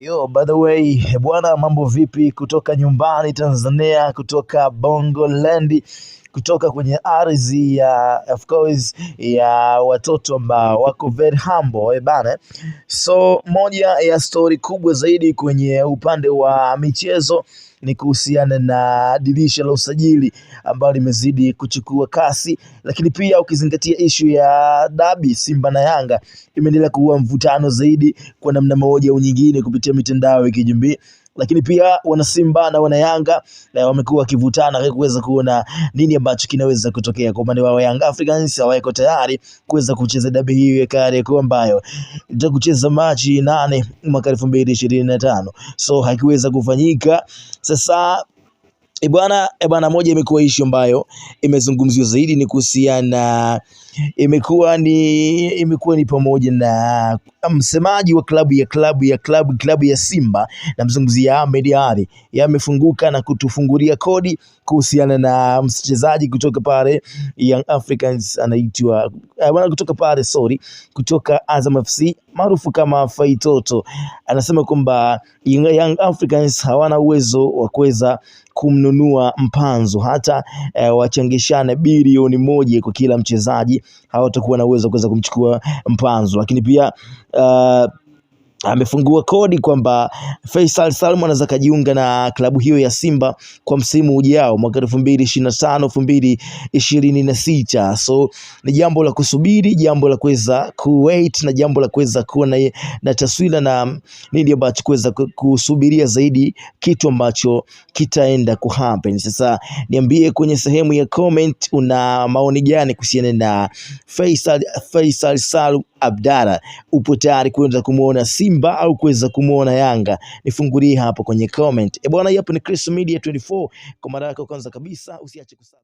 Yo, by the way, bwana, mambo vipi? Kutoka nyumbani Tanzania, kutoka Bongo Land, kutoka kwenye ardhi ya of course ya watoto ambao wako very humble bana. So moja ya story kubwa zaidi kwenye upande wa michezo ni kuhusiana na dirisha la usajili ambalo limezidi kuchukua kasi, lakini pia ukizingatia ishu ya dabi Simba na Yanga imeendelea kuwa mvutano zaidi kwa namna moja au nyingine kupitia mitandao ya kijamii, lakini pia wana Simba na wana Yanga wamekuwa wakivutana kuweza kuona nini ambacho kinaweza kutokea. Kwa upande wa Young Africans hawako tayari kuweza kucheza dabi hiyo ya Kariakoo ambayo itakucheza Machi 8 mwaka 2025, so hakiweza kufanyika. Sasa bwana, moja imekuwa issue ambayo imezungumziwa zaidi ni kuhusiana, imekuwa ni pamoja na msemaji wa klabu ya Simba, na mzungumzia Ahmed Ally, yamefunguka na kutufungulia kodi kuhusiana na mchezaji kutoka pale Young Africans anaitwa kutoka Azam FC maarufu kama Faitoto. Anasema kwamba Young Africans hawana uwezo wa kuweza kumnunua Mpanzu, hata wachangishane bilioni 1 kwa kila mchezaji, hawatakuwa na uwezo wa kuweza kumchukua Mpanzu. Lakini pia amefungua kodi kwamba Faisal Salum anaweza kujiunga na klabu hiyo ya Simba kwa msimu ujao mwaka 2025-2026. So ni jambo la kusubiri, jambo la kuweza kuwait, na jambo la kuweza kuwa na taswira na nini ambacho kuweza kusubiria zaidi, kitu ambacho kitaenda kuhappen. Sasa niambie kwenye sehemu ya comment una maoni gani kuhusiana na Faisal Salum Abdalla. Upo tayari kuweza kumuona Simba au kuweza kumuona Yanga? Nifungulie hapo kwenye comment. Bwana, hapo ni Chris Media 24. Kwa mara yako kwanza kabisa usiache